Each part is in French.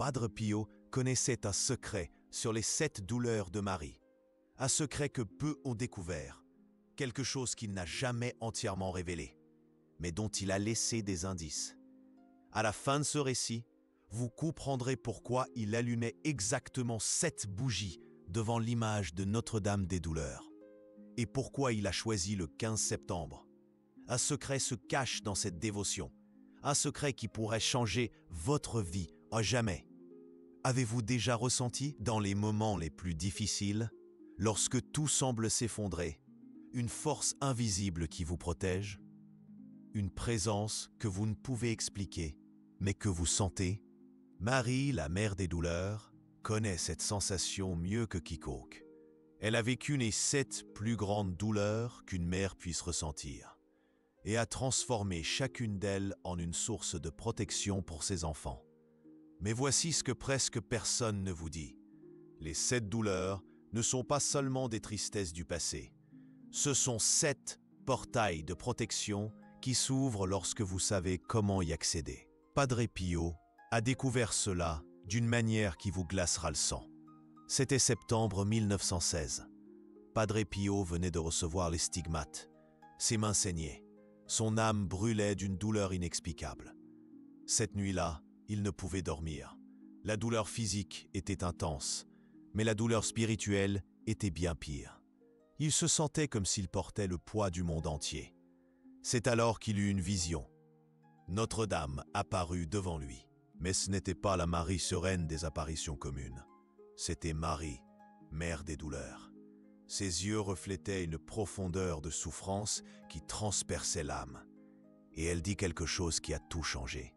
Padre Pio connaissait un secret sur les 7 douleurs de Marie. Un secret que peu ont découvert, quelque chose qu'il n'a jamais entièrement révélé, mais dont il a laissé des indices. À la fin de ce récit, vous comprendrez pourquoi il allumait exactement 7 bougies devant l'image de Notre-Dame des Douleurs, et pourquoi il a choisi le 15 septembre. Un secret se cache dans cette dévotion, un secret qui pourrait changer votre vie à jamais. Avez-vous déjà ressenti, dans les moments les plus difficiles, lorsque tout semble s'effondrer, une force invisible qui vous protège? Une présence que vous ne pouvez expliquer, mais que vous sentez? Marie, la mère des douleurs, connaît cette sensation mieux que quiconque. Elle a vécu les 7 plus grandes douleurs qu'une mère puisse ressentir et a transformé chacune d'elles en une source de protection pour ses enfants. Mais voici ce que presque personne ne vous dit. Les 7 douleurs ne sont pas seulement des tristesses du passé. Ce sont 7 portails de protection qui s'ouvrent lorsque vous savez comment y accéder. Padre Pio a découvert cela d'une manière qui vous glacera le sang. C'était septembre 1916. Padre Pio venait de recevoir les stigmates. Ses mains saignaient. Son âme brûlait d'une douleur inexplicable. Cette nuit-là, il ne pouvait dormir. La douleur physique était intense, mais la douleur spirituelle était bien pire. Il se sentait comme s'il portait le poids du monde entier. C'est alors qu'il eut une vision. Notre-Dame apparut devant lui. Mais ce n'était pas la Marie sereine des apparitions communes. C'était Marie, mère des douleurs. Ses yeux reflétaient une profondeur de souffrance qui transperçait l'âme. Et elle dit quelque chose qui a tout changé.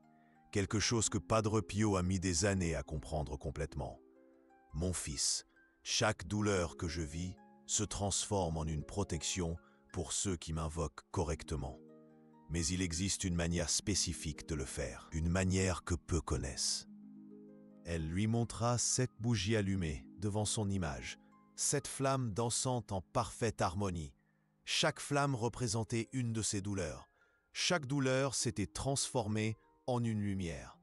Quelque chose que Padre Pio a mis des années à comprendre complètement. « Mon fils, chaque douleur que je vis se transforme en une protection pour ceux qui m'invoquent correctement. Mais il existe une manière spécifique de le faire, une manière que peu connaissent. » Elle lui montra 7 bougies allumées devant son image, 7 flammes dansant en parfaite harmonie. Chaque flamme représentait une de ses douleurs. Chaque douleur s'était transformée en une lumière.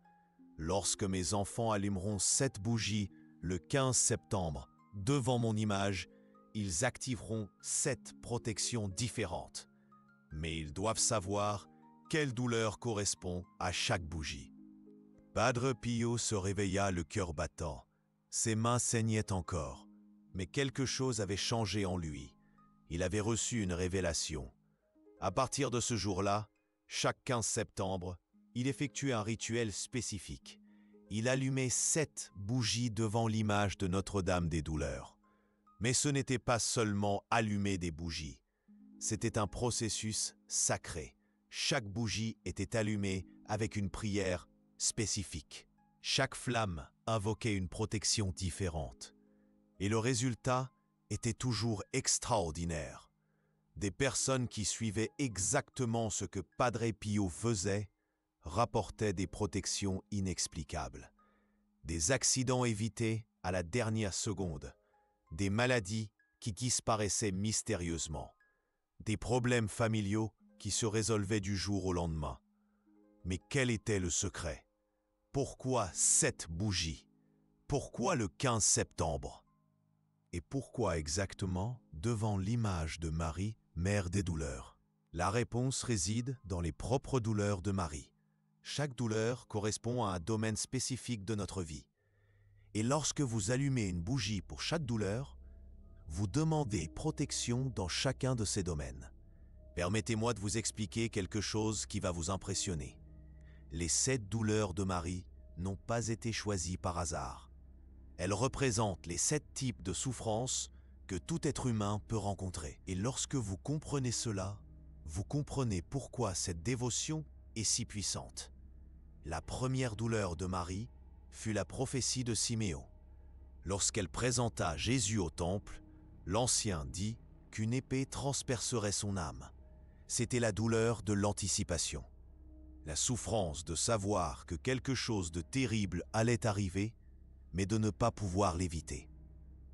Lorsque mes enfants allumeront 7 bougies le 15 septembre devant mon image, ils activeront 7 protections différentes. Mais ils doivent savoir quelle douleur correspond à chaque bougie. Padre Pio se réveilla le cœur battant. Ses mains saignaient encore, mais quelque chose avait changé en lui. Il avait reçu une révélation. À partir de ce jour-là, chaque 15 septembre, il effectuait un rituel spécifique. Il allumait 7 bougies devant l'image de Notre-Dame des Douleurs. Mais ce n'était pas seulement allumer des bougies. C'était un processus sacré. Chaque bougie était allumée avec une prière spécifique. Chaque flamme invoquait une protection différente. Et le résultat était toujours extraordinaire. Des personnes qui suivaient exactement ce que Padre Pio faisait rapportaient des protections inexplicables. Des accidents évités à la dernière seconde. Des maladies qui disparaissaient mystérieusement. Des problèmes familiaux qui se résolvaient du jour au lendemain. Mais quel était le secret? Pourquoi 7 bougies? Pourquoi le 15 septembre? Et pourquoi exactement devant l'image de Marie, mère des douleurs? La réponse réside dans les propres douleurs de Marie. Chaque douleur correspond à un domaine spécifique de notre vie. Et lorsque vous allumez une bougie pour chaque douleur, vous demandez protection dans chacun de ces domaines. Permettez-moi de vous expliquer quelque chose qui va vous impressionner. Les 7 douleurs de Marie n'ont pas été choisies par hasard. Elles représentent les 7 types de souffrances que tout être humain peut rencontrer. Et lorsque vous comprenez cela, vous comprenez pourquoi cette dévotion est si puissante. La première douleur de Marie fut la prophétie de Siméon. Lorsqu'elle présenta Jésus au temple, l'Ancien dit qu'une épée transpercerait son âme. C'était la douleur de l'anticipation. La souffrance de savoir que quelque chose de terrible allait arriver, mais de ne pas pouvoir l'éviter.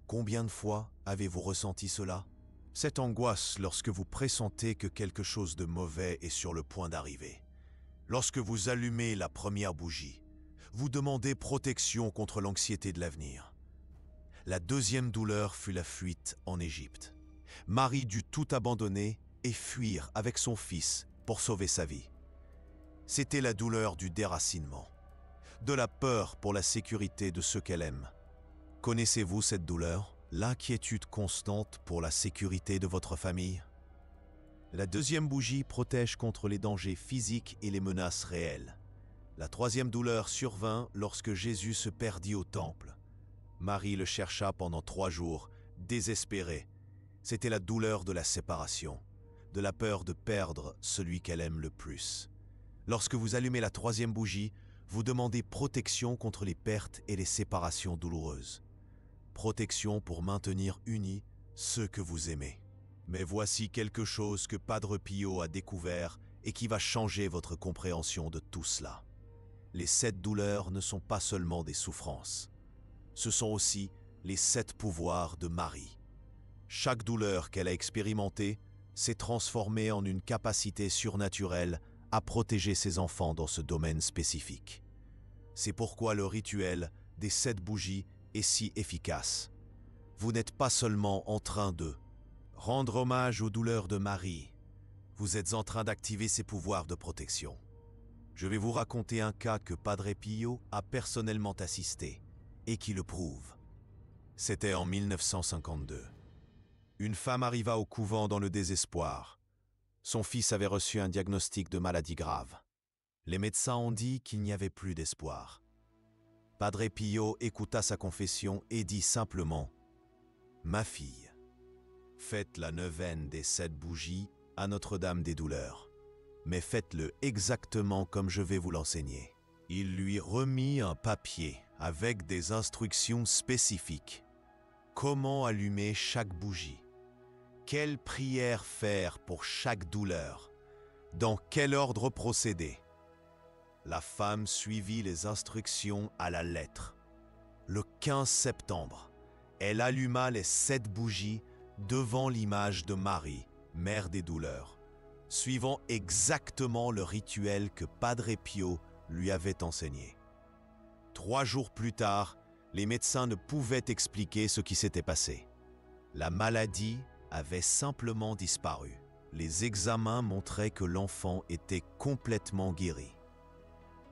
Combien de fois avez-vous ressenti cela? Cette angoisse lorsque vous pressentez que quelque chose de mauvais est sur le point d'arriver. Lorsque vous allumez la première bougie, vous demandez protection contre l'anxiété de l'avenir. La deuxième douleur fut la fuite en Égypte. Marie dut tout abandonner et fuir avec son fils pour sauver sa vie. C'était la douleur du déracinement, de la peur pour la sécurité de ceux qu'elle aime. Connaissez-vous cette douleur? L'inquiétude constante pour la sécurité de votre famille? La deuxième bougie protège contre les dangers physiques et les menaces réelles. La troisième douleur survint lorsque Jésus se perdit au temple. Marie le chercha pendant 3 jours, désespérée. C'était la douleur de la séparation, de la peur de perdre celui qu'elle aime le plus. Lorsque vous allumez la troisième bougie, vous demandez protection contre les pertes et les séparations douloureuses. Protection pour maintenir unis ceux que vous aimez. Mais voici quelque chose que Padre Pio a découvert et qui va changer votre compréhension de tout cela. Les 7 douleurs ne sont pas seulement des souffrances. Ce sont aussi les 7 pouvoirs de Marie. Chaque douleur qu'elle a expérimentée s'est transformée en une capacité surnaturelle à protéger ses enfants dans ce domaine spécifique. C'est pourquoi le rituel des 7 bougies est si efficace. Vous n'êtes pas seulement en train de rendre hommage aux douleurs de Marie, vous êtes en train d'activer ses pouvoirs de protection. Je vais vous raconter un cas que Padre Pio a personnellement assisté et qui le prouve. C'était en 1952. Une femme arriva au couvent dans le désespoir. Son fils avait reçu un diagnostic de maladie grave. Les médecins ont dit qu'il n'y avait plus d'espoir. Padre Pio écouta sa confession et dit simplement « Ma fille, faites la neuvaine des 7 bougies à Notre-Dame des douleurs, mais faites-le exactement comme je vais vous l'enseigner. » Il lui remit un papier avec des instructions spécifiques. Comment allumer chaque bougie? Quelle prière faire pour chaque douleur? Dans quel ordre procéder? La femme suivit les instructions à la lettre. Le 15 septembre, elle alluma les 7 bougies devant l'image de Marie, mère des douleurs, suivant exactement le rituel que Padre Pio lui avait enseigné. 3 jours plus tard, les médecins ne pouvaient expliquer ce qui s'était passé. La maladie avait simplement disparu. Les examens montraient que l'enfant était complètement guéri.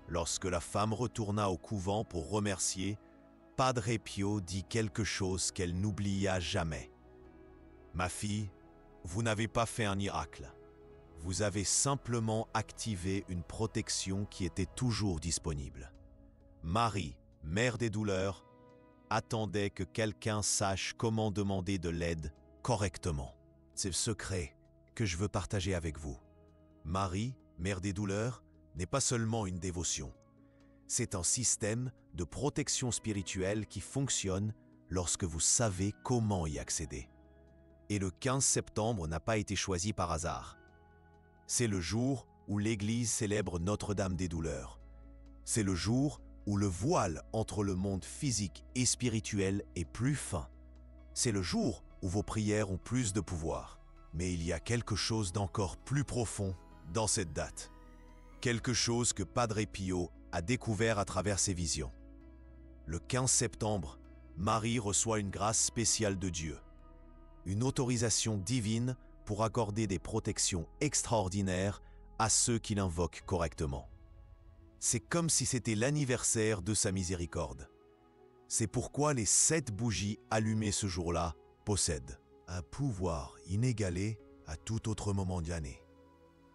Lorsque la femme retourna au couvent pour remercier, Padre Pio dit quelque chose qu'elle n'oublia jamais. « Ma fille, vous n'avez pas fait un miracle. Vous avez simplement activé une protection qui était toujours disponible. Marie, mère des douleurs, attendait que quelqu'un sache comment demander de l'aide correctement. C'est le secret que je veux partager avec vous. Marie, mère des douleurs, n'est pas seulement une dévotion. C'est un système de protection spirituelle qui fonctionne lorsque vous savez comment y accéder. Et le 15 septembre n'a pas été choisi par hasard. C'est le jour où l'Église célèbre Notre-Dame des douleurs. C'est le jour où le voile entre le monde physique et spirituel est plus fin. C'est le jour où vos prières ont plus de pouvoir. Mais il y a quelque chose d'encore plus profond dans cette date. Quelque chose que Padre Pio a découvert à travers ses visions. Le 15 septembre, Marie reçoit une grâce spéciale de Dieu. Une autorisation divine pour accorder des protections extraordinaires à ceux qui l'invoquent correctement. C'est comme si c'était l'anniversaire de sa miséricorde. C'est pourquoi les 7 bougies allumées ce jour-là possèdent un pouvoir inégalé à tout autre moment de l'année.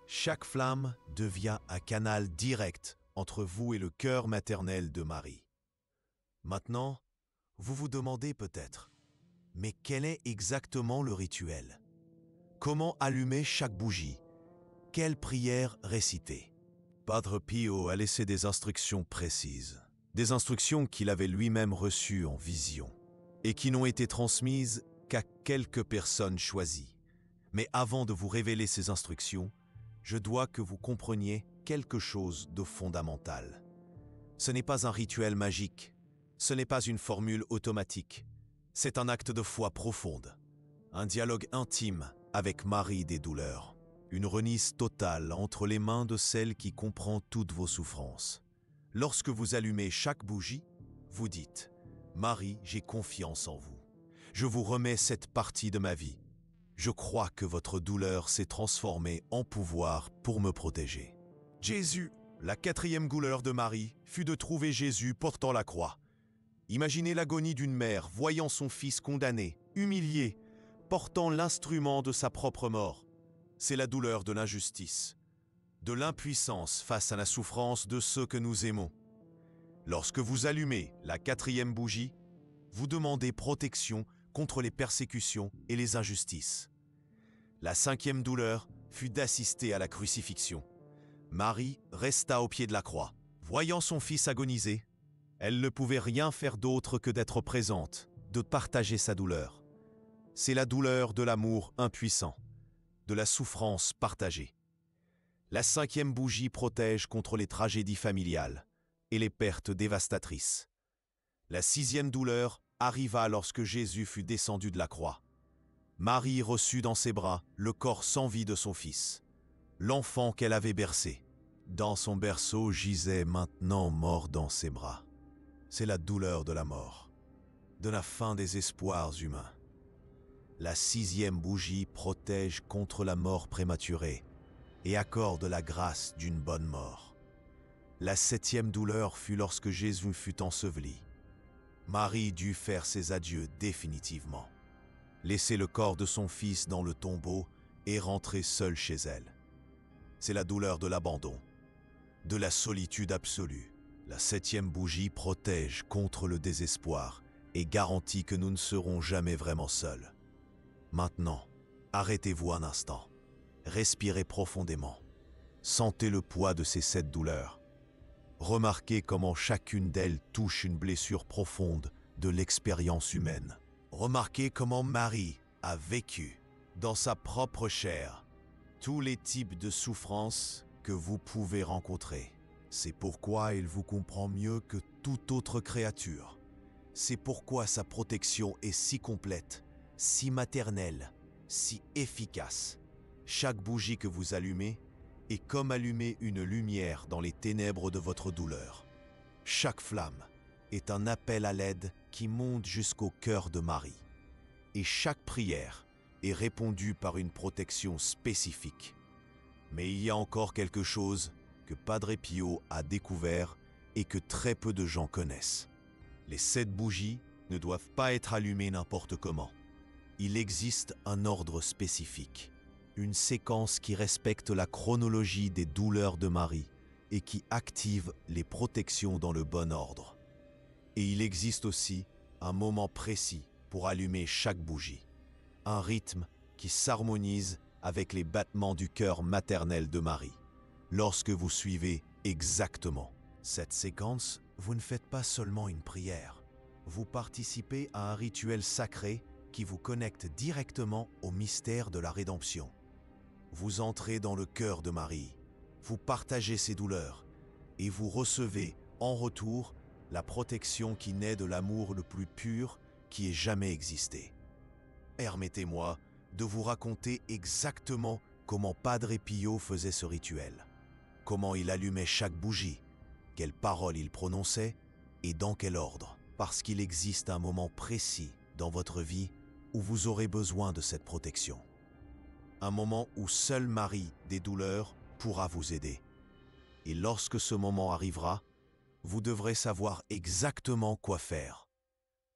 Chaque flamme devient un canal direct entre vous et le cœur maternel de Marie. Maintenant, vous vous demandez peut-être, mais quel est exactement le rituel? Comment allumer chaque bougie? Quelle prière réciter? Padre Pio a laissé des instructions précises, des instructions qu'il avait lui-même reçues en vision et qui n'ont été transmises qu'à quelques personnes choisies. Mais avant de vous révéler ces instructions, je dois que vous compreniez quelque chose de fondamental. Ce n'est pas un rituel magique, ce n'est pas une formule automatique, c'est un acte de foi profonde, un dialogue intime avec Marie des douleurs, une remise totale entre les mains de celle qui comprend toutes vos souffrances, Lorsque vous allumez chaque bougie, vous dites « Marie, j'ai confiance en vous. Je vous remets cette partie de ma vie. Je crois que votre douleur s'est transformée en pouvoir pour me protéger. » Jésus, la quatrième douleur de Marie, fut de trouver Jésus portant la croix. Imaginez l'agonie d'une mère voyant son fils condamné, humilié, portant l'instrument de sa propre mort. C'est la douleur de l'injustice, de l'impuissance face à la souffrance de ceux que nous aimons. Lorsque vous allumez la quatrième bougie, vous demandez protection contre les persécutions et les injustices. La cinquième douleur fut d'assister à la crucifixion. Marie resta au pied de la croix. Voyant son fils agoniser, elle ne pouvait rien faire d'autre que d'être présente, de partager sa douleur. C'est la douleur de l'amour impuissant, de la souffrance partagée. La cinquième bougie protège contre les tragédies familiales et les pertes dévastatrices. La sixième douleur arriva lorsque Jésus fut descendu de la croix. Marie reçut dans ses bras le corps sans vie de son fils, l'enfant qu'elle avait bercé. Dans son berceau gisait maintenant mort dans ses bras. C'est la douleur de la mort, de la fin des espoirs humains. La sixième bougie protège contre la mort prématurée et accorde la grâce d'une bonne mort. La septième douleur fut lorsque Jésus fut enseveli. Marie dut faire ses adieux définitivement, laisser le corps de son fils dans le tombeau et rentrer seule chez elle. C'est la douleur de l'abandon, de la solitude absolue. La septième bougie protège contre le désespoir et garantit que nous ne serons jamais vraiment seuls. Maintenant, arrêtez-vous un instant. Respirez profondément. Sentez le poids de ces 7 douleurs. Remarquez comment chacune d'elles touche une blessure profonde de l'expérience humaine. Remarquez comment Marie a vécu, dans sa propre chair, tous les types de souffrances que vous pouvez rencontrer. C'est pourquoi il vous comprend mieux que toute autre créature. C'est pourquoi sa protection est si complète, si maternelle, si efficace. Chaque bougie que vous allumez est comme allumer une lumière dans les ténèbres de votre douleur. Chaque flamme est un appel à l'aide qui monte jusqu'au cœur de Marie. Et chaque prière est répondue par une protection spécifique. Mais il y a encore quelque chose que Padre Pio a découvert et que très peu de gens connaissent. Les 7 bougies ne doivent pas être allumées n'importe comment. Il existe un ordre spécifique, une séquence qui respecte la chronologie des douleurs de Marie et qui active les protections dans le bon ordre. Et il existe aussi un moment précis pour allumer chaque bougie, un rythme qui s'harmonise avec les battements du cœur maternel de Marie. Lorsque vous suivez exactement cette séquence, vous ne faites pas seulement une prière. Vous participez à un rituel sacré qui vous connecte directement au mystère de la rédemption. Vous entrez dans le cœur de Marie, vous partagez ses douleurs et vous recevez en retour la protection qui naît de l'amour le plus pur qui ait jamais existé. Permettez-moi de vous raconter exactement comment Padre Pio faisait ce rituel, comment il allumait chaque bougie, quelles paroles il prononçait et dans quel ordre, parce qu'il existe un moment précis dans votre vie où vous aurez besoin de cette protection. Un moment où seule Marie des douleurs pourra vous aider. Et lorsque ce moment arrivera, vous devrez savoir exactement quoi faire.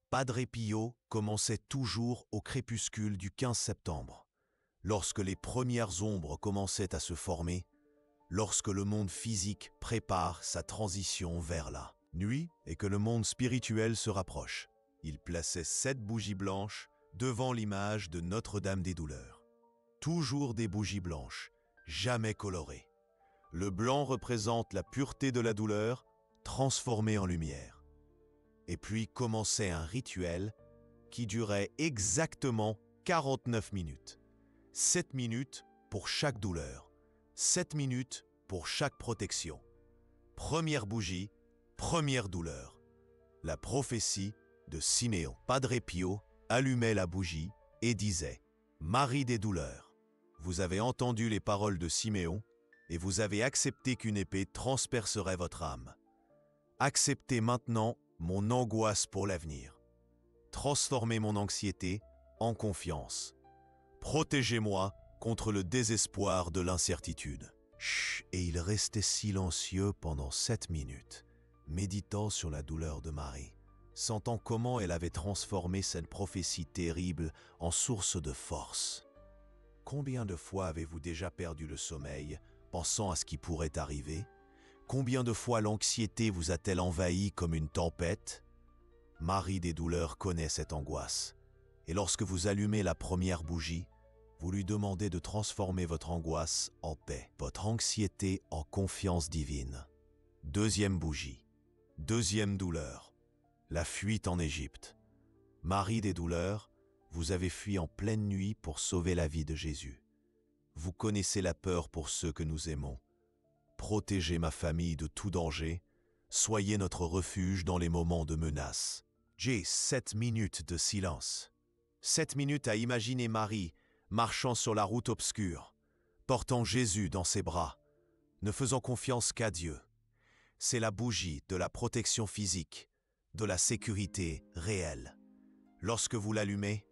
Padre Pio commençait toujours au crépuscule du 15 septembre, lorsque les premières ombres commençaient à se former, lorsque le monde physique prépare sa transition vers la nuit et que le monde spirituel se rapproche. Il plaçait 7 bougies blanches devant l'image de Notre-Dame des Douleurs. Toujours des bougies blanches, jamais colorées. Le blanc représente la pureté de la douleur, transformée en lumière. Et puis commençait un rituel qui durait exactement 49 minutes. 7 minutes pour chaque douleur, 7 minutes pour chaque protection. Première bougie, première douleur. La prophétie de Siméon. Padre Pio allumait la bougie et disait « Marie des douleurs, vous avez entendu les paroles de Siméon et vous avez accepté qu'une épée transpercerait votre âme. Acceptez maintenant mon angoisse pour l'avenir. Transformez mon anxiété en confiance. Protégez-moi contre le désespoir de l'incertitude. Chut, et il restait silencieux pendant 7 minutes, méditant sur la douleur de Marie, sentant comment elle avait transformé cette prophétie terrible en source de force. Combien de fois avez-vous déjà perdu le sommeil, pensant à ce qui pourrait arriver? Combien de fois l'anxiété vous a-t-elle envahi comme une tempête? Marie des douleurs connaît cette angoisse. Et lorsque vous allumez la première bougie, vous lui demandez de transformer votre angoisse en paix, votre anxiété en confiance divine. Deuxième bougie. Deuxième douleur. La fuite en Égypte. Marie des douleurs, vous avez fui en pleine nuit pour sauver la vie de Jésus. Vous connaissez la peur pour ceux que nous aimons. Protégez ma famille de tout danger. Soyez notre refuge dans les moments de menace. J'ai 7 minutes de silence. 7 minutes à imaginer Marie marchant sur la route obscure, portant Jésus dans ses bras, ne faisant confiance qu'à Dieu. C'est la bougie de la protection physique, de la sécurité réelle. Lorsque vous l'allumez,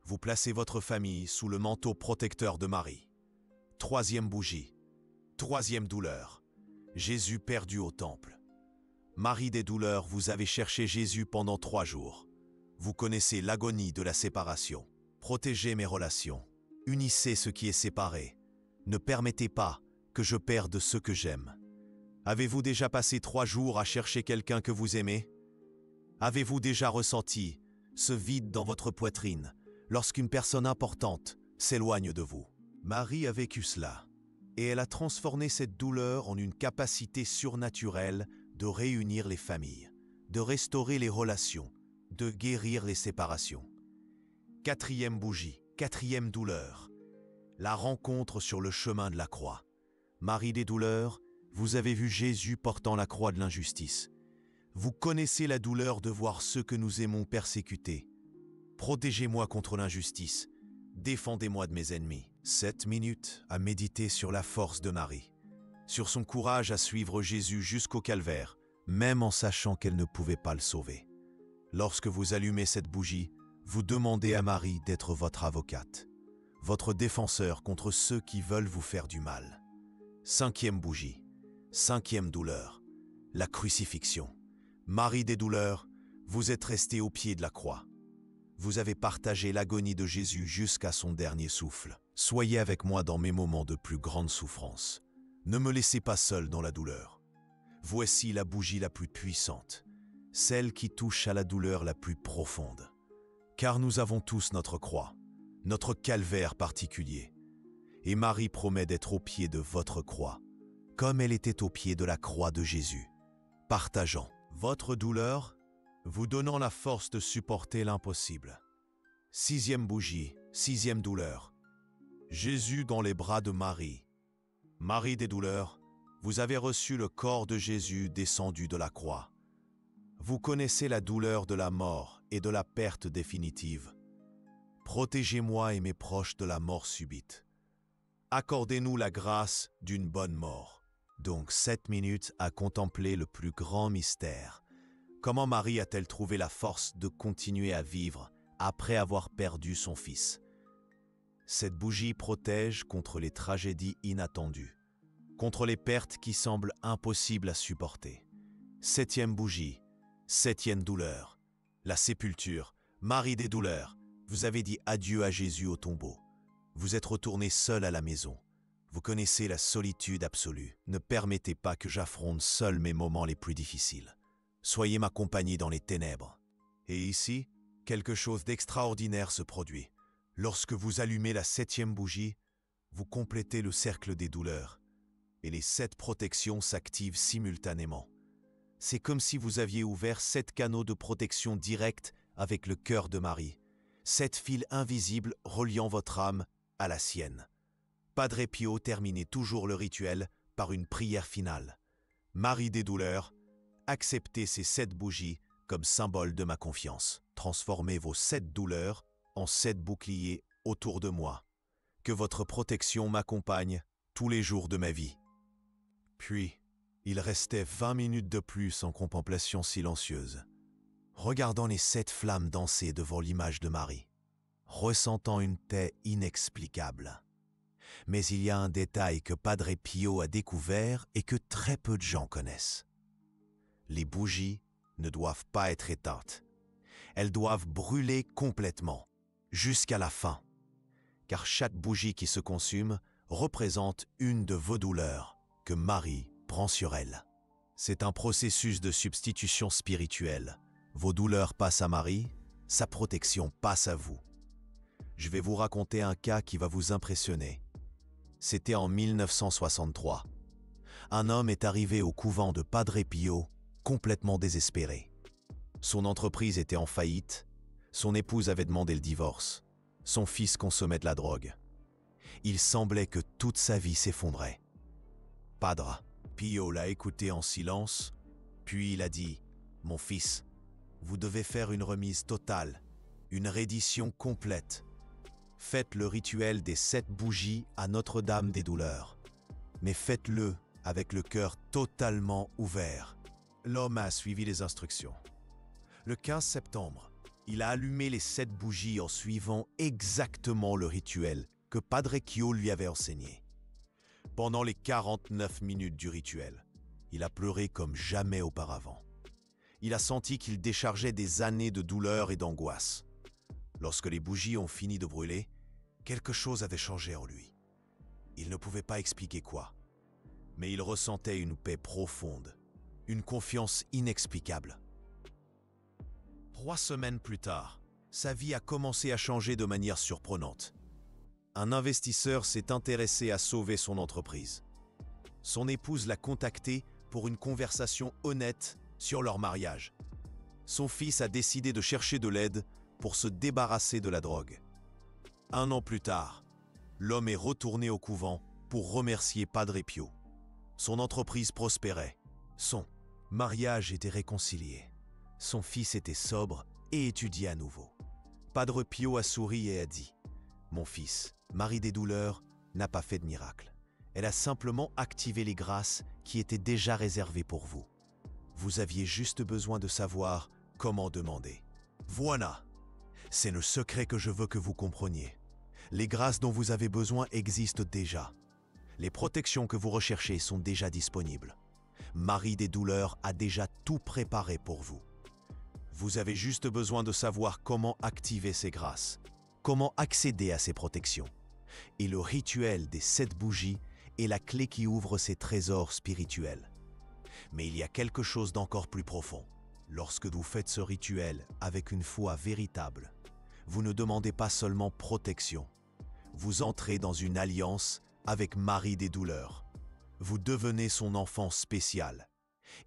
vous placez votre famille sous le manteau protecteur de Marie. Troisième bougie. Troisième douleur. Jésus perdu au temple. Marie des douleurs, vous avez cherché Jésus pendant 3 jours. Vous connaissez l'agonie de la séparation. Protégez mes relations. Unissez ce qui est séparé. Ne permettez pas que je perde ce que j'aime. Avez-vous déjà passé 3 jours à chercher quelqu'un que vous aimez? Avez-vous déjà ressenti ce vide dans votre poitrine lorsqu'une personne importante s'éloigne de vous? Marie a vécu cela, et elle a transformé cette douleur en une capacité surnaturelle de réunir les familles, de restaurer les relations, de guérir les séparations. Quatrième bougie, quatrième douleur. La rencontre sur le chemin de la croix. Marie des douleurs, vous avez vu Jésus portant la croix de l'injustice. Vous connaissez la douleur de voir ceux que nous aimons persécutés. Protégez-moi contre l'injustice. Défendez-moi de mes ennemis. 7 minutes à méditer sur la force de Marie, sur son courage à suivre Jésus jusqu'au calvaire, même en sachant qu'elle ne pouvait pas le sauver. Lorsque vous allumez cette bougie, vous demandez à Marie d'être votre avocate, votre défenseur contre ceux qui veulent vous faire du mal. Cinquième bougie, cinquième douleur, la crucifixion. Marie des douleurs, vous êtes restée au pied de la croix. Vous avez partagé l'agonie de Jésus jusqu'à son dernier souffle. Soyez avec moi dans mes moments de plus grande souffrance. Ne me laissez pas seul dans la douleur. Voici la bougie la plus puissante, celle qui touche à la douleur la plus profonde. Car nous avons tous notre croix, notre calvaire particulier. Et Marie promet d'être au pied de votre croix, comme elle était au pied de la croix de Jésus, partageant votre douleur, vous donnant la force de supporter l'impossible. Sixième bougie, sixième douleur. Jésus dans les bras de Marie. Marie des douleurs, vous avez reçu le corps de Jésus descendu de la croix. Vous connaissez la douleur de la mort et de la perte définitive. Protégez-moi et mes proches de la mort subite. Accordez-nous la grâce d'une bonne mort. Donc 7 minutes à contempler le plus grand mystère. Comment Marie a-t-elle trouvé la force de continuer à vivre après avoir perdu son fils? Cette bougie protège contre les tragédies inattendues, contre les pertes qui semblent impossibles à supporter. Septième bougie, septième douleur, la sépulture. Marie des douleurs, vous avez dit adieu à Jésus au tombeau. Vous êtes retourné seul à la maison. Vous connaissez la solitude absolue. Ne permettez pas que j'affronte seul mes moments les plus difficiles. Soyez ma compagnie dans les ténèbres. Et ici, quelque chose d'extraordinaire se produit. Lorsque vous allumez la septième bougie, vous complétez le cercle des douleurs et les 7 protections s'activent simultanément. C'est comme si vous aviez ouvert 7 canaux de protection directe avec le cœur de Marie, 7 fils invisibles reliant votre âme à la sienne. Padre Pio terminait toujours le rituel par une prière finale. Marie des douleurs, acceptez ces 7 bougies comme symbole de ma confiance. Transformez vos 7 douleurs en 7 boucliers autour de moi. Que votre protection m'accompagne tous les jours de ma vie. Puis, Il restait 20 minutes de plus en contemplation silencieuse, regardant les 7 flammes danser devant l'image de Marie, ressentant une paix inexplicable. Mais il y a un détail que Padre Pio a découvert et que très peu de gens connaissent. Les bougies ne doivent pas être éteintes. Elles doivent brûler complètement, jusqu'à la fin, car chaque bougie qui se consume représente une de vos douleurs que Marie prend sur elle. C'est un processus de substitution spirituelle. Vos douleurs passent à Marie, sa protection passe à vous. Je vais vous raconter un cas qui va vous impressionner. C'était en 1963. Un homme est arrivé au couvent de Padre Pio, complètement désespéré. Son entreprise était en faillite, son épouse avait demandé le divorce, son fils consommait de la drogue. Il semblait que toute sa vie s'effondrait. Padre Pio l'a écouté en silence, puis il a dit « Mon fils, vous devez faire une remise totale, une reddition complète. Faites le rituel des 7 bougies à Notre-Dame des douleurs, mais faites-le avec le cœur totalement ouvert. » L'homme a suivi les instructions. Le 15 septembre, il a allumé les 7 bougies en suivant exactement le rituel que Padre Pio lui avait enseigné. Pendant les 49 minutes du rituel, il a pleuré comme jamais auparavant. Il a senti qu'il déchargeait des années de douleur et d'angoisse. Lorsque les bougies ont fini de brûler, quelque chose avait changé en lui. Il ne pouvait pas expliquer quoi, mais il ressentait une paix profonde, une confiance inexplicable. 3 semaines plus tard, sa vie a commencé à changer de manière surprenante. Un investisseur s'est intéressé à sauver son entreprise. Son épouse l'a contacté pour une conversation honnête sur leur mariage. Son fils a décidé de chercher de l'aide pour se débarrasser de la drogue. 1 an plus tard, l'homme est retourné au couvent pour remercier Padre Pio. Son entreprise prospérait. Son mariage était réconcilié. Son fils était sobre et étudiait à nouveau. Padre Pio a souri et a dit « Mon fils, Marie des douleurs, n'a pas fait de miracle. Elle a simplement activé les grâces qui étaient déjà réservées pour vous. Vous aviez juste besoin de savoir comment demander. Voilà, c'est le secret que je veux que vous compreniez. Les grâces dont vous avez besoin existent déjà. Les protections que vous recherchez sont déjà disponibles. Marie des douleurs a déjà tout préparé pour vous. Vous avez juste besoin de savoir comment activer ces grâces, comment accéder à ces protections. Et le rituel des 7 bougies est la clé qui ouvre ces trésors spirituels. Mais il y a quelque chose d'encore plus profond. Lorsque vous faites ce rituel avec une foi véritable, vous ne demandez pas seulement protection. Vous entrez dans une alliance avec Marie des douleurs. Vous devenez son enfant spécial.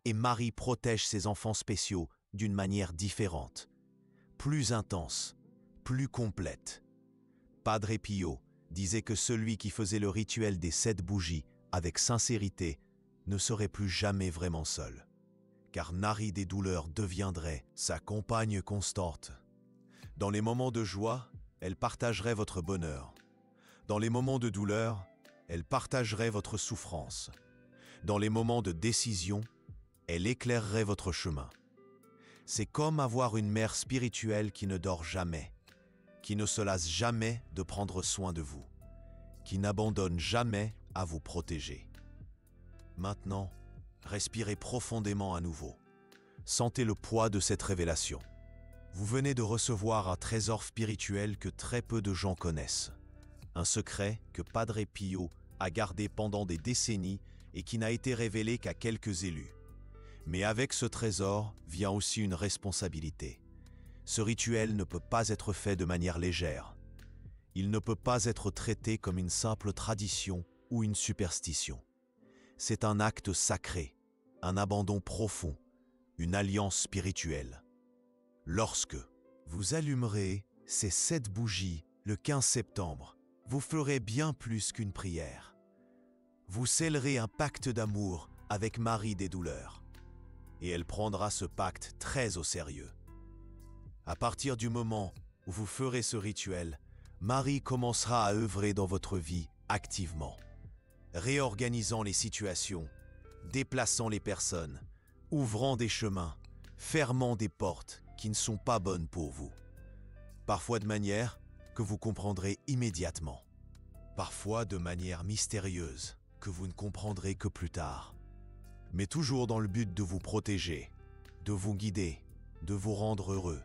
Et Marie protège ses enfants spéciaux d'une manière différente, plus intense, plus complète. Padre Pio disait que celui qui faisait le rituel des 7 bougies avec sincérité ne serait plus jamais vraiment seul, car Marie des douleurs deviendrait sa compagne constante. Dans les moments de joie, elle partagerait votre bonheur. Dans les moments de douleur, elle partagerait votre souffrance. Dans les moments de décision, elle éclairerait votre chemin. C'est comme avoir une mère spirituelle qui ne dort jamais, qui ne se lasse jamais de prendre soin de vous, qui n'abandonne jamais à vous protéger. Maintenant, respirez profondément à nouveau. Sentez le poids de cette révélation. Vous venez de recevoir un trésor spirituel que très peu de gens connaissent. Un secret que Padre Pio a gardé pendant des décennies et qui n'a été révélé qu'à quelques élus. Mais avec ce trésor vient aussi une responsabilité. Ce rituel ne peut pas être fait de manière légère. Il ne peut pas être traité comme une simple tradition ou une superstition. C'est un acte sacré, un abandon profond, une alliance spirituelle. Lorsque vous allumerez ces 7 bougies le 15 septembre, vous ferez bien plus qu'une prière. Vous scellerez un pacte d'amour avec Marie des douleurs. Et elle prendra ce pacte très au sérieux. À partir du moment où vous ferez ce rituel, Marie commencera à œuvrer dans votre vie activement, réorganisant les situations, déplaçant les personnes, ouvrant des chemins, fermant des portes qui ne sont pas bonnes pour vous. Parfois de manière que vous comprendrez immédiatement. Parfois de manière mystérieuse que vous ne comprendrez que plus tard. Mais toujours dans le but de vous protéger, de vous guider, de vous rendre heureux.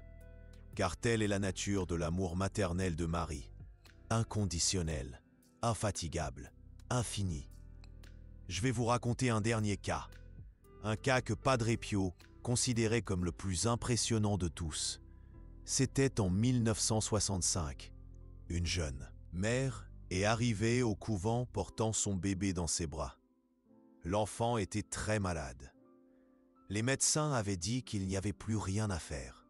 Car telle est la nature de l'amour maternel de Marie, inconditionnel, infatigable, infini. Je vais vous raconter un dernier cas. Un cas que Padre Pio considérait comme le plus impressionnant de tous. C'était en 1965. Une jeune mère est arrivée au couvent portant son bébé dans ses bras. L'enfant était très malade. Les médecins avaient dit qu'il n'y avait plus rien à faire.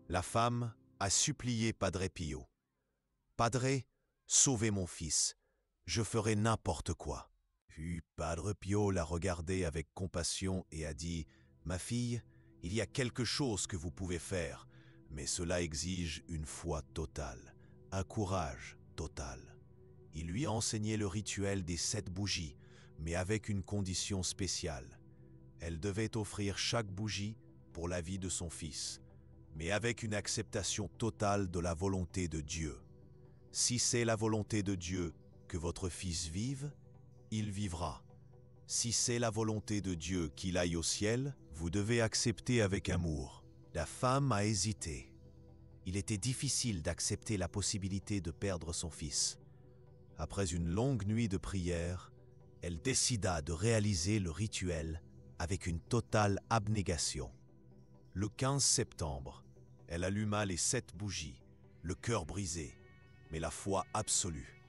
La femme a supplié Padre Pio. « Padre, sauvez mon fils, je ferai n'importe quoi. » Puis Padre Pio l'a regardée avec compassion et a dit « Ma fille, il y a quelque chose que vous pouvez faire, mais cela exige une foi totale, un courage total. » Il lui a enseigné le rituel des 7 bougies, mais avec une condition spéciale. Elle devait offrir chaque bougie pour la vie de son fils, mais avec une acceptation totale de la volonté de Dieu. Si c'est la volonté de Dieu que votre fils vive, il vivra. Si c'est la volonté de Dieu qu'il aille au ciel, vous devez accepter avec amour. La femme a hésité. Il était difficile d'accepter la possibilité de perdre son fils. Après une longue nuit de prière, elle décida de réaliser le rituel avec une totale abnégation. Le 15 septembre, elle alluma les 7 bougies, le cœur brisé, mais la foi absolue.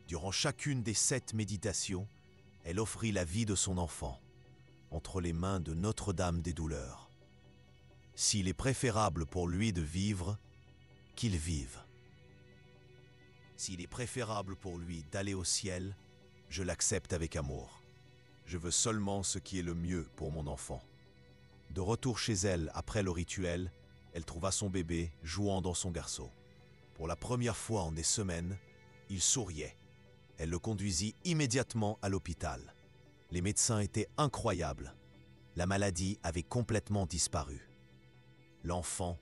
Durant chacune des 7 méditations, elle offrit la vie de son enfant entre les mains de Notre-Dame des Douleurs. S'il est préférable pour lui de vivre, qu'il vive. S'il est préférable pour lui d'aller au ciel, je l'accepte avec amour. Je veux seulement ce qui est le mieux pour mon enfant. De retour chez elle après le rituel, elle trouva son bébé jouant dans son berceau. Pour la première fois en des semaines, il souriait. Elle le conduisit immédiatement à l'hôpital. Les médecins étaient incroyables. La maladie avait complètement disparu. L'enfant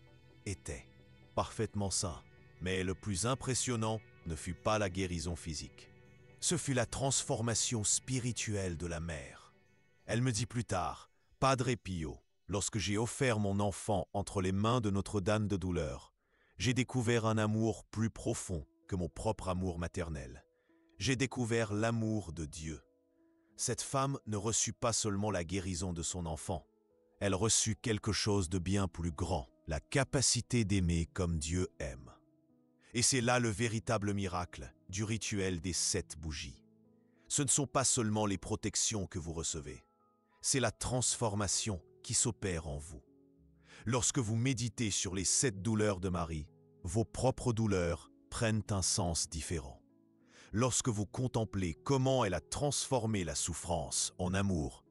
était parfaitement sain. Mais le plus impressionnant ne fut pas la guérison physique. Ce fut la transformation spirituelle de la mère. Elle me dit plus tard, « Padre Pio, lorsque j'ai offert mon enfant entre les mains de Notre-Dame de Douleurs, j'ai découvert un amour plus profond que mon propre amour maternel. J'ai découvert l'amour de Dieu. » Cette femme ne reçut pas seulement la guérison de son enfant, elle reçut quelque chose de bien plus grand, la capacité d'aimer comme Dieu aime. Et c'est là le véritable miracle du rituel des 7 bougies. Ce ne sont pas seulement les protections que vous recevez, c'est la transformation qui s'opère en vous. Lorsque vous méditez sur les 7 douleurs de Marie, vos propres douleurs prennent un sens différent. Lorsque vous contemplez comment elle a transformé la souffrance en amour,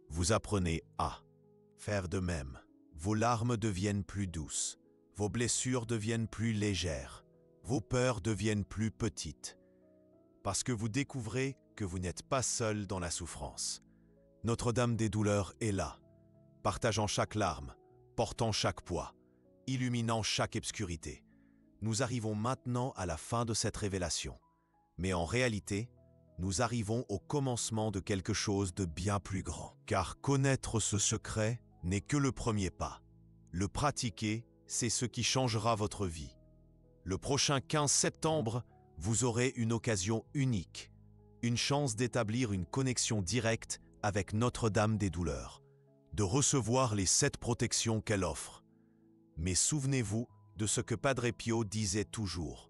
vous apprenez à faire de même. Vos larmes deviennent plus douces, vos blessures deviennent plus légères, vos peurs deviennent plus petites. Parce que vous découvrez que vous n'êtes pas seul dans la souffrance. Notre-Dame des Douleurs est là, partageant chaque larme, portant chaque poids, illuminant chaque obscurité. Nous arrivons maintenant à la fin de cette révélation. Mais en réalité, nous arrivons au commencement de quelque chose de bien plus grand. Car connaître ce secret n'est que le premier pas. Le pratiquer, c'est ce qui changera votre vie. Le prochain 15 septembre, vous aurez une occasion unique, une chance d'établir une connexion directe avec Notre-Dame des Douleurs, de recevoir les 7 protections qu'elle offre. Mais souvenez-vous de ce que Padre Pio disait toujours.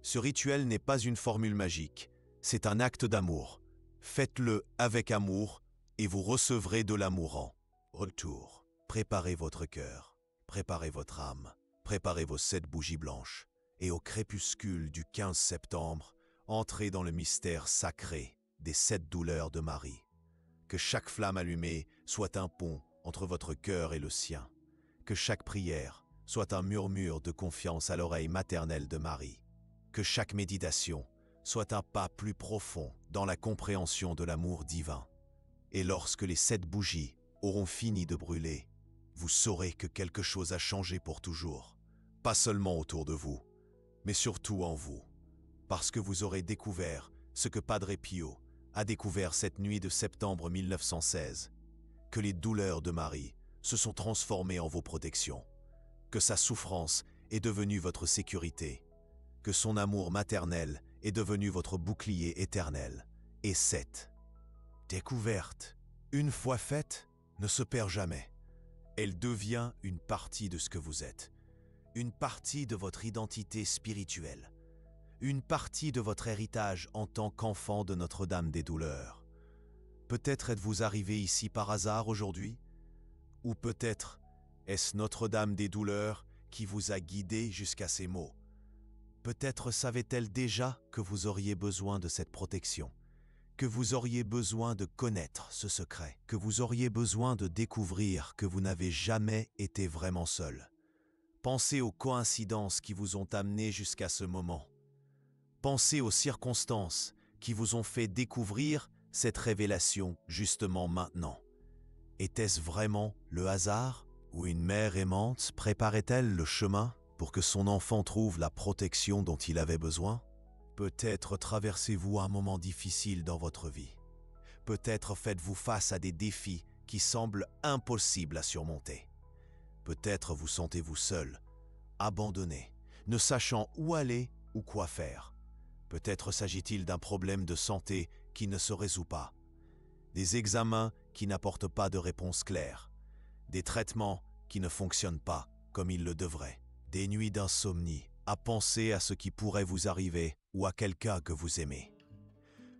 Ce rituel n'est pas une formule magique, c'est un acte d'amour. Faites-le avec amour et vous recevrez de l'amour en retour. Préparez votre cœur, préparez votre âme, préparez vos 7 bougies blanches. Et au crépuscule du 15 septembre, entrez dans le mystère sacré des 7 douleurs de Marie. Que chaque flamme allumée soit un pont entre votre cœur et le sien. Que chaque prière soit un murmure de confiance à l'oreille maternelle de Marie. Que chaque méditation soit un pas plus profond dans la compréhension de l'amour divin. Et lorsque les 7 bougies auront fini de brûler, vous saurez que quelque chose a changé pour toujours. Pas seulement autour de vous, mais surtout en vous. Parce que vous aurez découvert ce que Padre Pio a découvert cette nuit de septembre 1916, que les douleurs de Marie se sont transformées en vos protections, que sa souffrance est devenue votre sécurité, que son amour maternel est devenu votre bouclier éternel. Et cette découverte, une fois faite, ne se perd jamais. Elle devient une partie de ce que vous êtes, une partie de votre identité spirituelle, une partie de votre héritage en tant qu'enfant de Notre-Dame des douleurs. Peut-être êtes-vous arrivé ici par hasard aujourd'hui, ou peut-être est-ce Notre-Dame des douleurs qui vous a guidé jusqu'à ces mots. Peut-être savait-elle déjà que vous auriez besoin de cette protection, que vous auriez besoin de connaître ce secret, que vous auriez besoin de découvrir que vous n'avez jamais été vraiment seul. Pensez aux coïncidences qui vous ont amené jusqu'à ce moment. Pensez aux circonstances qui vous ont fait découvrir cette révélation justement maintenant. Était-ce vraiment le hasard ou une mère aimante préparait-elle le chemin pour que son enfant trouve la protection dont il avait besoin? Peut-être traversez-vous un moment difficile dans votre vie. Peut-être faites-vous face à des défis qui semblent impossibles à surmonter. Peut-être vous sentez-vous seul, abandonné, ne sachant où aller ou quoi faire. Peut-être s'agit-il d'un problème de santé qui ne se résout pas, des examens qui n'apportent pas de réponse claire, des traitements qui ne fonctionnent pas comme ils le devraient, des nuits d'insomnie à penser à ce qui pourrait vous arriver ou à quelqu'un que vous aimez.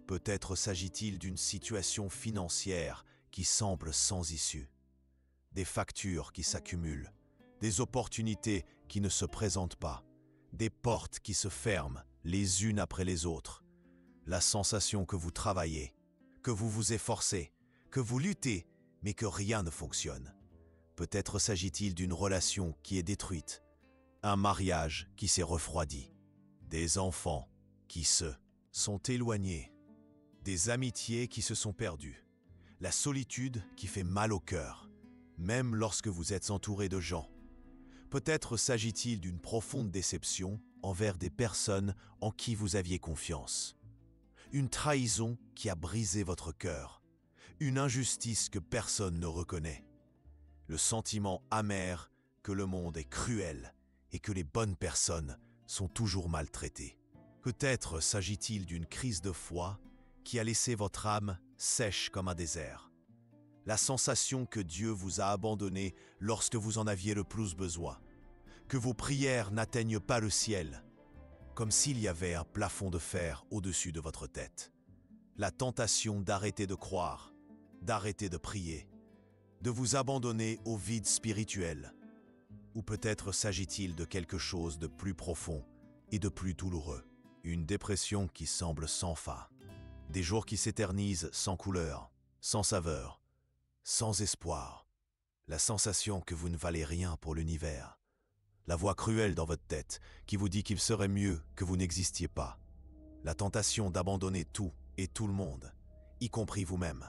Peut-être s'agit-il d'une situation financière qui semble sans issue, des factures qui s'accumulent, des opportunités qui ne se présentent pas, des portes qui se ferment les unes après les autres, la sensation que vous travaillez, que vous vous efforcez, que vous luttez, mais que rien ne fonctionne. Peut-être s'agit-il d'une relation qui est détruite, un mariage qui s'est refroidi, des enfants qui se sont éloignés, des amitiés qui se sont perdues, la solitude qui fait mal au cœur, même lorsque vous êtes entouré de gens. Peut-être s'agit-il d'une profonde déception envers des personnes en qui vous aviez confiance. Une trahison qui a brisé votre cœur. Une injustice que personne ne reconnaît. Le sentiment amer que le monde est cruel et que les bonnes personnes sont toujours maltraitées. Peut-être s'agit-il d'une crise de foi qui a laissé votre âme sèche comme un désert. La sensation que Dieu vous a abandonné lorsque vous en aviez le plus besoin, que vos prières n'atteignent pas le ciel, comme s'il y avait un plafond de fer au-dessus de votre tête. La tentation d'arrêter de croire, d'arrêter de prier, de vous abandonner au vide spirituel. Ou peut-être s'agit-il de quelque chose de plus profond et de plus douloureux, une dépression qui semble sans fin, des jours qui s'éternisent sans couleur, sans saveur, sans espoir, la sensation que vous ne valez rien pour l'univers, la voix cruelle dans votre tête qui vous dit qu'il serait mieux que vous n'existiez pas, la tentation d'abandonner tout et tout le monde, y compris vous-même.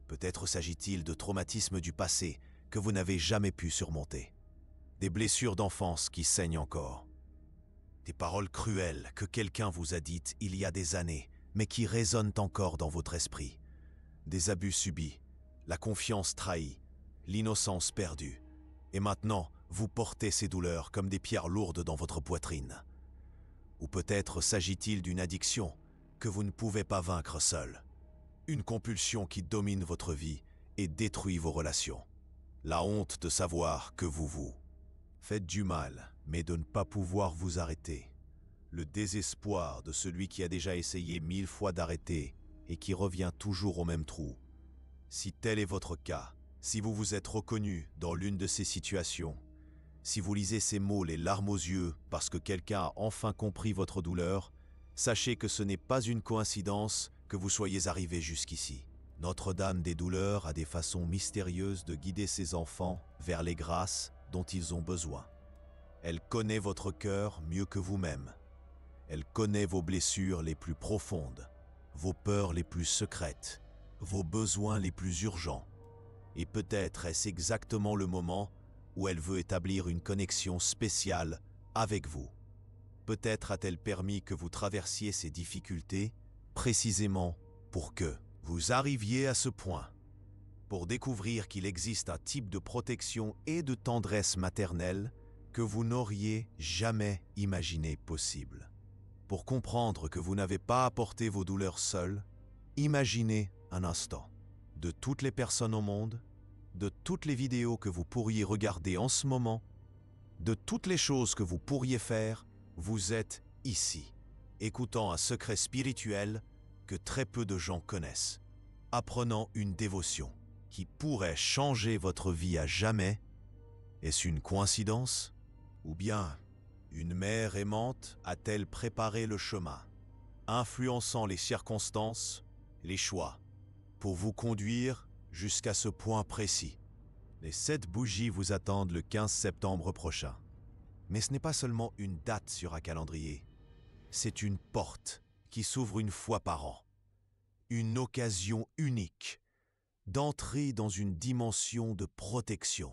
Peut-être s'agit-il de traumatismes du passé que vous n'avez jamais pu surmonter, des blessures d'enfance qui saignent encore, des paroles cruelles que quelqu'un vous a dites il y a des années, mais qui résonnent encore dans votre esprit, des abus subis, la confiance trahie, l'innocence perdue, et maintenant vous portez ces douleurs comme des pierres lourdes dans votre poitrine. Ou peut-être s'agit-il d'une addiction que vous ne pouvez pas vaincre seul, une compulsion qui domine votre vie et détruit vos relations, la honte de savoir que vous faites du mal, mais de ne pas pouvoir vous arrêter, le désespoir de celui qui a déjà essayé 1000 fois d'arrêter et qui revient toujours au même trou. Si tel est votre cas, si vous vous êtes reconnu dans l'une de ces situations, si vous lisez ces mots les larmes aux yeux parce que quelqu'un a enfin compris votre douleur, sachez que ce n'est pas une coïncidence que vous soyez arrivé jusqu'ici. Notre-Dame des douleurs a des façons mystérieuses de guider ses enfants vers les grâces dont ils ont besoin. Elle connaît votre cœur mieux que vous-même. Elle connaît vos blessures les plus profondes, vos peurs les plus secrètes, vos besoins les plus urgents. Et peut-être est-ce exactement le moment où elle veut établir une connexion spéciale avec vous. Peut-être a-t-elle permis que vous traversiez ces difficultés précisément pour que vous arriviez à ce point, pour découvrir qu'il existe un type de protection et de tendresse maternelle que vous n'auriez jamais imaginé possible. Pour comprendre que vous n'avez pas apporté vos douleurs seuls, imaginez un instant. De toutes les personnes au monde, de toutes les vidéos que vous pourriez regarder en ce moment, de toutes les choses que vous pourriez faire, vous êtes ici, écoutant un secret spirituel que très peu de gens connaissent, apprenant une dévotion qui pourrait changer votre vie à jamais. Est-ce une coïncidence? Ou bien une mère aimante a-t-elle préparé le chemin, influençant les circonstances, les choix, pour vous conduire jusqu'à ce point précis? Les 7 bougies vous attendent le 15 septembre prochain. Mais ce n'est pas seulement une date sur un calendrier, c'est une porte qui s'ouvre une fois par an. Une occasion unique d'entrer dans une dimension de protection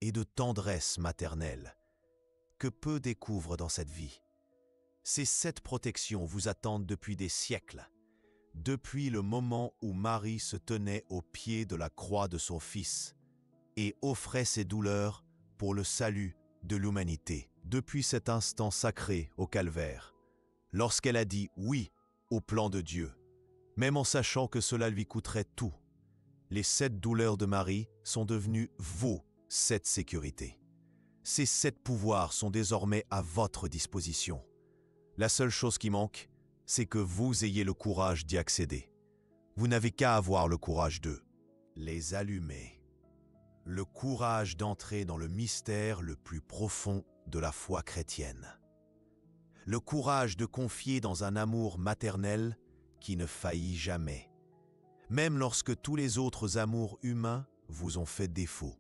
et de tendresse maternelle que peu découvrent dans cette vie. Ces 7 protections vous attendent depuis des siècles, depuis le moment où Marie se tenait au pied de la croix de son Fils et offrait ses douleurs pour le salut de l'humanité, depuis cet instant sacré au calvaire, lorsqu'elle a dit oui au plan de Dieu, même en sachant que cela lui coûterait tout. Les 7 douleurs de Marie sont devenues vos 7 sécurités. Ces 7 pouvoirs sont désormais à votre disposition. La seule chose qui manque, c'est que vous ayez le courage d'y accéder. Vous n'avez qu'à avoir le courage de les allumer. Le courage d'entrer dans le mystère le plus profond de la foi chrétienne. Le courage de confier dans un amour maternel qui ne faillit jamais, même lorsque tous les autres amours humains vous ont fait défaut.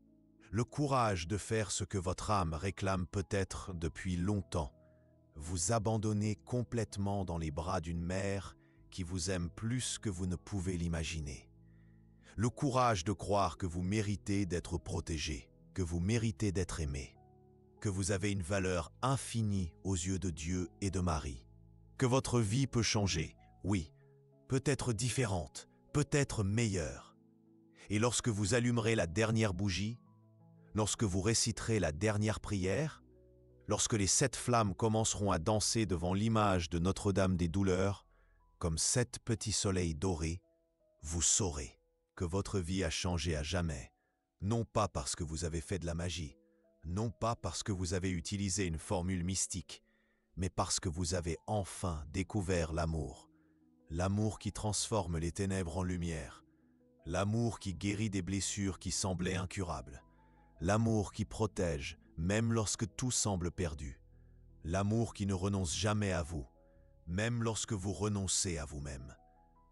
Le courage de faire ce que votre âme réclame peut-être depuis longtemps, vous abandonner complètement dans les bras d'une mère qui vous aime plus que vous ne pouvez l'imaginer. Le courage de croire que vous méritez d'être protégé, que vous méritez d'être aimé, que vous avez une valeur infinie aux yeux de Dieu et de Marie, que votre vie peut changer, oui, peut-être différente, peut-être meilleure. Et lorsque vous allumerez la dernière bougie, lorsque vous réciterez la dernière prière, lorsque les 7 flammes commenceront à danser devant l'image de Notre-Dame des Douleurs, comme 7 petits soleils dorés, vous saurez que votre vie a changé à jamais, non pas parce que vous avez fait de la magie, non pas parce que vous avez utilisé une formule mystique, mais parce que vous avez enfin découvert l'amour. L'amour qui transforme les ténèbres en lumière, l'amour qui guérit des blessures qui semblaient incurables, l'amour qui protège même lorsque tout semble perdu, l'amour qui ne renonce jamais à vous, même lorsque vous renoncez à vous-même,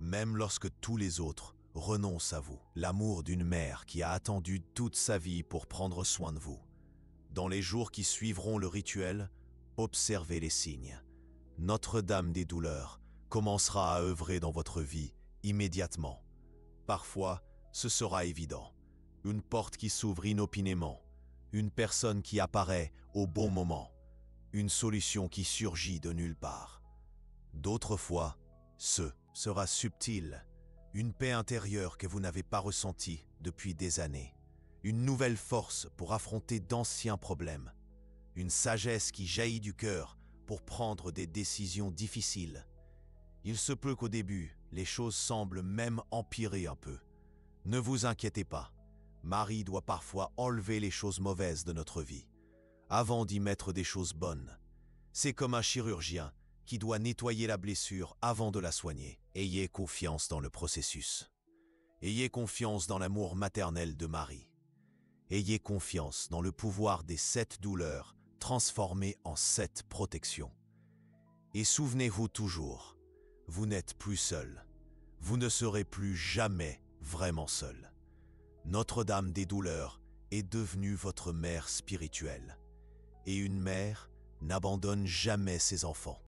même lorsque tous les autres renoncent à vous, l'amour d'une mère qui a attendu toute sa vie pour prendre soin de vous. Dans les jours qui suivront le rituel, observez les signes. Notre-Dame des Douleurs commencera à œuvrer dans votre vie immédiatement. Parfois, ce sera évident. Une porte qui s'ouvre inopinément, une personne qui apparaît au bon moment, une solution qui surgit de nulle part. D'autres fois, ce sera subtil, une paix intérieure que vous n'avez pas ressentie depuis des années, une nouvelle force pour affronter d'anciens problèmes, une sagesse qui jaillit du cœur pour prendre des décisions difficiles. Il se peut qu'au début, les choses semblent même empirer un peu. Ne vous inquiétez pas, Marie doit parfois enlever les choses mauvaises de notre vie, avant d'y mettre des choses bonnes. C'est comme un chirurgien qui doit nettoyer la blessure avant de la soigner. Ayez confiance dans le processus. Ayez confiance dans l'amour maternel de Marie. Ayez confiance dans le pouvoir des 7 douleurs transformées en 7 protections. Et souvenez-vous toujours, vous n'êtes plus seul. Vous ne serez plus jamais vraiment seul. Notre-Dame des Douleurs est devenue votre mère spirituelle. Et une mère n'abandonne jamais ses enfants.